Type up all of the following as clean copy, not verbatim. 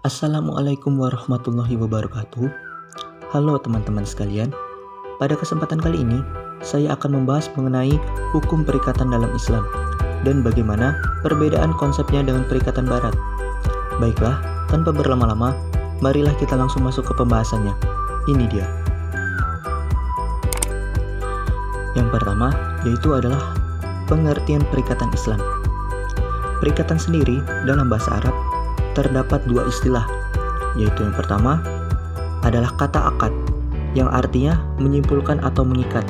Assalamualaikum warahmatullahi wabarakatuh. Halo teman-teman sekalian. Pada kesempatan kali ini, saya akan membahas mengenai hukum perikatan dalam Islam dan bagaimana perbedaan konsepnya dengan perikatan barat. Baiklah, tanpa berlama-lama, marilah kita langsung masuk ke pembahasannya. Ini dia. Yang pertama, yaitu adalah pengertian perikatan Islam. Perikatan sendiri dalam bahasa Arab terdapat dua istilah, yaitu yang pertama adalah kata akad, yang artinya menyimpulkan atau mengikat,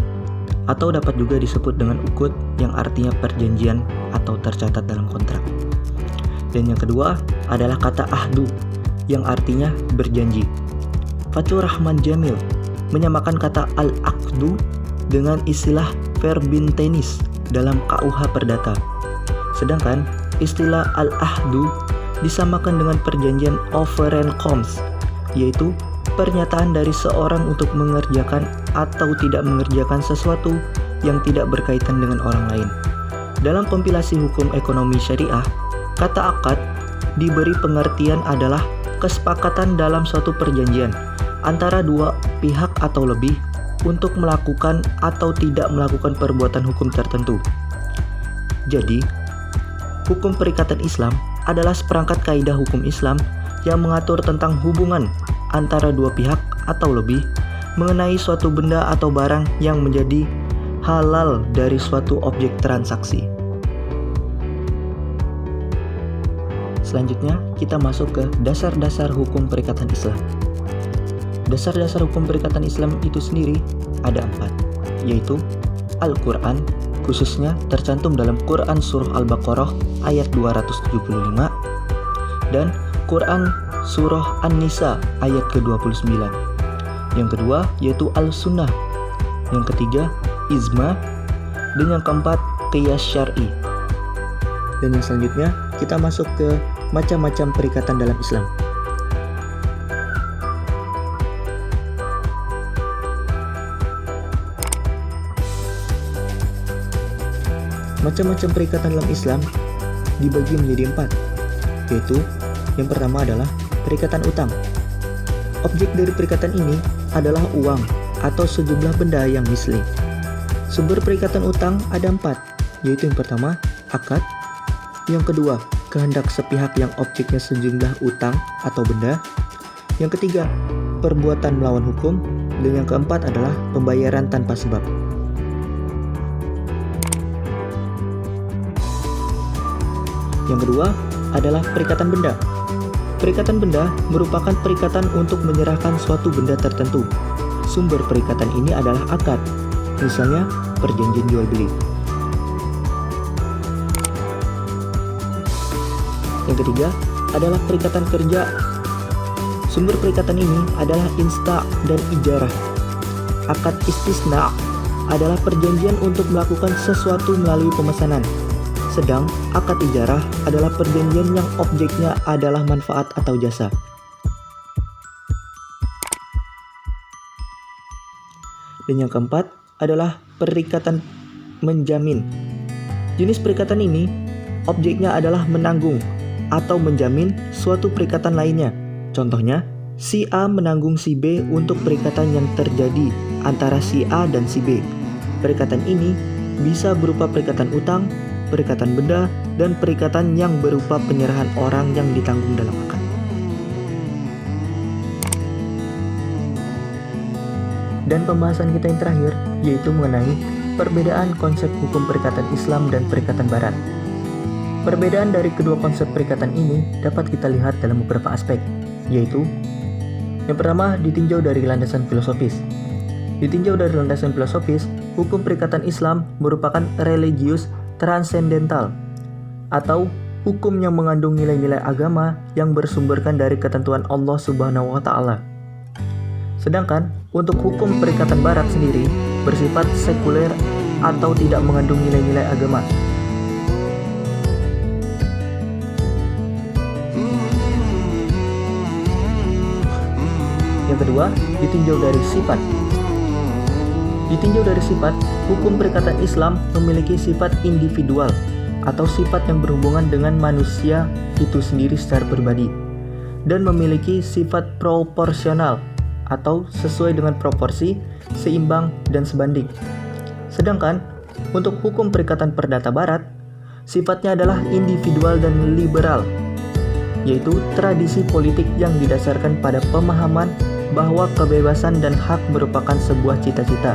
atau dapat juga disebut dengan ukut, yang artinya perjanjian atau tercatat dalam kontrak. Dan yang kedua adalah kata ahdu, yang artinya berjanji. Fathur Rahman Jamil menyamakan kata al-aqdu dengan istilah verbin tenis dalam KUH Perdata. Sedangkan istilah al-ahdu disamakan dengan perjanjian overeenkomst, yaitu pernyataan dari seorang untuk mengerjakan atau tidak mengerjakan sesuatu yang tidak berkaitan dengan orang lain. Dalam kompilasi hukum ekonomi syariah, kata akad diberi pengertian adalah kesepakatan dalam suatu perjanjian antara dua pihak atau lebih untuk melakukan atau tidak melakukan perbuatan hukum tertentu. Jadi, hukum perikatan Islam adalah seperangkat kaidah hukum Islam yang mengatur tentang hubungan antara dua pihak atau lebih mengenai suatu benda atau barang yang menjadi halal dari suatu objek transaksi. Selanjutnya, kita masuk ke dasar-dasar hukum perikatan Islam. Dasar-dasar hukum perikatan Islam itu sendiri ada 4, yaitu Al-Quran, khususnya tercantum dalam Quran Surah Al-Baqarah ayat 275 dan Quran Surah An-Nisa ayat ke-29. Yang kedua yaitu Al-Sunnah. Yang ketiga Ijma. Dan yang keempat Qiyas Syar'i. Dan yang selanjutnya kita masuk ke macam-macam perikatan dalam Islam. Macam-macam perikatan dalam Islam dibagi menjadi 4, yaitu yang pertama adalah perikatan utang. Objek dari perikatan ini adalah uang atau sejumlah benda yang misli. Sumber perikatan utang ada 4, yaitu yang pertama akad, yang kedua kehendak sepihak yang objeknya sejumlah utang atau benda, yang ketiga perbuatan melawan hukum, dan yang keempat adalah pembayaran tanpa sebab. Yang kedua adalah perikatan benda. Perikatan benda merupakan perikatan untuk menyerahkan suatu benda tertentu. Sumber perikatan ini adalah akad, misalnya perjanjian jual beli. Yang ketiga adalah perikatan kerja. Sumber perikatan ini adalah insta dan ijarah. Akad istisna adalah perjanjian untuk melakukan sesuatu melalui pemesanan. Sedang akad ijarah adalah perjanjian yang objeknya adalah manfaat atau jasa. Dan yang keempat adalah perikatan menjamin. Jenis perikatan ini objeknya adalah menanggung atau menjamin suatu perikatan lainnya. Contohnya, si A menanggung si B untuk perikatan yang terjadi antara si A dan si B. Perikatan ini bisa berupa perikatan utang, perikatan benda, dan perikatan yang berupa penyerahan orang yang ditanggung dalam akad. Dan pembahasan kita yang terakhir yaitu mengenai perbedaan konsep hukum perikatan Islam dan perikatan Barat. Perbedaan dari kedua konsep perikatan ini dapat kita lihat dalam beberapa aspek, yaitu yang pertama ditinjau dari landasan filosofis. Ditinjau dari landasan filosofis, hukum perikatan Islam merupakan religius transendental atau hukum yang mengandung nilai-nilai agama yang bersumberkan dari ketentuan Allah Subhanahu wa taala. Sedangkan untuk hukum perikatan Barat sendiri bersifat sekuler atau tidak mengandung nilai-nilai agama. Yang kedua, ditinjau dari sifat. Ditinjau dari sifat, hukum perikatan Islam memiliki sifat individual atau sifat yang berhubungan dengan manusia itu sendiri secara pribadi. dan memiliki sifat proporsional atau sesuai dengan proporsi, seimbang, dan sebanding. Sedangkan untuk hukum Perikatan Perdata Barat, sifatnya adalah individual dan liberal, yaitu tradisi politik yang didasarkan pada pemahaman bahwa kebebasan dan hak merupakan sebuah cita-cita.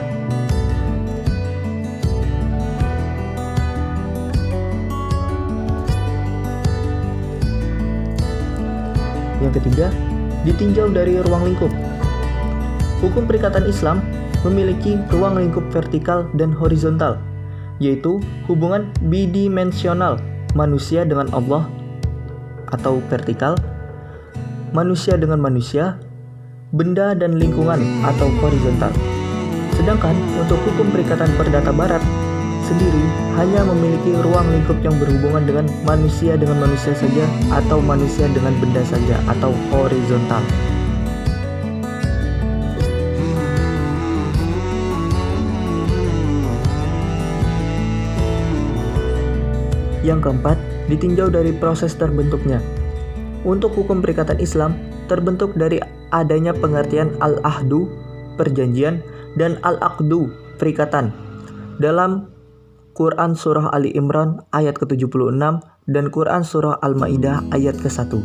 Yang ketiga, ditinjau dari ruang lingkup. Hukum perikatan Islam memiliki ruang lingkup vertikal dan horizontal, yaitu hubungan bidimensional manusia dengan Allah atau vertikal, manusia dengan manusia, benda dan lingkungan atau horizontal. Sedangkan untuk hukum perikatan perdata barat sendiri hanya memiliki ruang lingkup yang berhubungan dengan manusia saja atau manusia dengan benda saja atau horizontal. Yang keempat, ditinjau dari proses terbentuknya. Untuk hukum perikatan Islam terbentuk dari adanya pengertian al-ahdu, perjanjian, dan al-aqdu, perikatan. Dalam Quran Surah Ali Imran ayat ke-76 dan Quran Surah Al-Ma'idah ayat ke-1.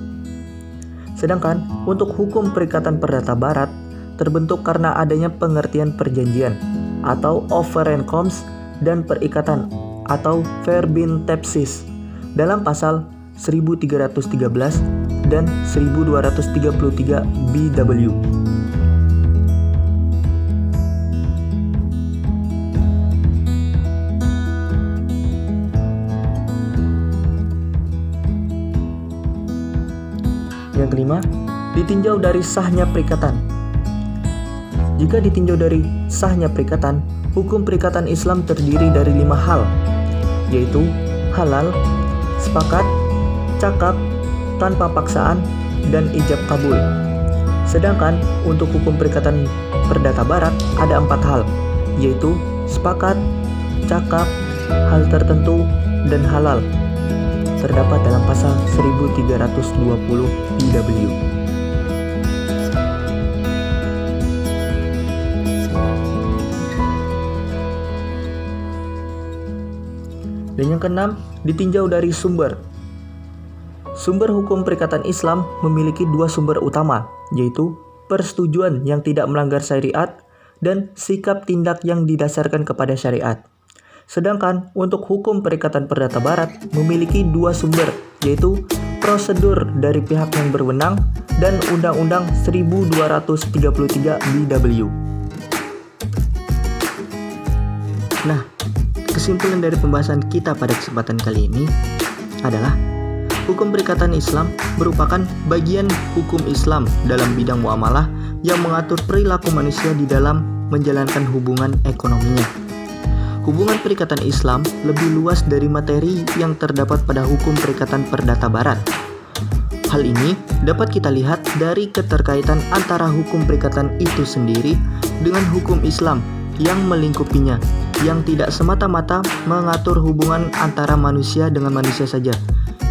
Sedangkan untuk hukum perikatan perdata barat terbentuk karena adanya pengertian perjanjian atau overeenkomst dan perikatan atau verbintepsis dalam pasal 1313 dan 1233 BW. Yang kelima, ditinjau dari sahnya perikatan. Jika ditinjau dari sahnya perikatan, hukum perikatan Islam terdiri dari 5 hal, yaitu halal, sepakat, cakap, tanpa paksaan, dan ijab kabul. Sedangkan untuk hukum perikatan perdata barat ada 4 hal, yaitu sepakat, cakap, hal tertentu, dan halal. Terdapat dalam pasal 1320 BW. Dan yang keenam, ditinjau dari sumber. Sumber hukum perikatan Islam memiliki 2 sumber utama, yaitu persetujuan yang tidak melanggar syariat dan sikap tindak yang didasarkan kepada syariat. Sedangkan untuk hukum perikatan perdata barat memiliki 2 sumber, yaitu prosedur dari pihak yang berwenang dan Undang-Undang 1233 BW. Nah, kesimpulan dari pembahasan kita pada kesempatan kali ini adalah hukum perikatan Islam merupakan bagian hukum Islam dalam bidang muamalah yang mengatur perilaku manusia di dalam menjalankan hubungan ekonominya. Hubungan perikatan Islam lebih luas dari materi yang terdapat pada hukum perikatan perdata barat. Hal ini dapat kita lihat dari keterkaitan antara hukum perikatan itu sendiri dengan hukum Islam yang melingkupinya, yang tidak semata-mata mengatur hubungan antara manusia dengan manusia saja,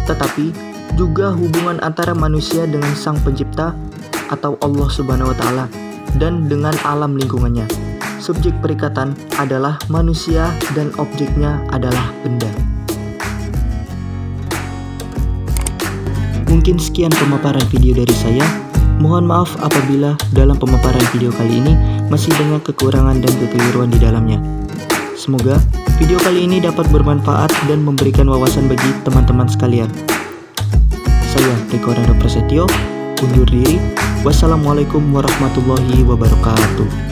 tetapi juga hubungan antara manusia dengan Sang Pencipta atau Allah Subhanahu wa Ta'ala dan dengan alam lingkungannya. Subjek perikatan adalah manusia dan objeknya adalah benda. Mungkin sekian pemaparan video dari saya. Mohon maaf apabila dalam pemaparan video kali ini masih banyak kekurangan dan kekeliruan di dalamnya. Semoga video kali ini dapat bermanfaat dan memberikan wawasan bagi teman-teman sekalian. Saya Riko Rando Prasetyo, undur diri. Wassalamualaikum warahmatullahi wabarakatuh.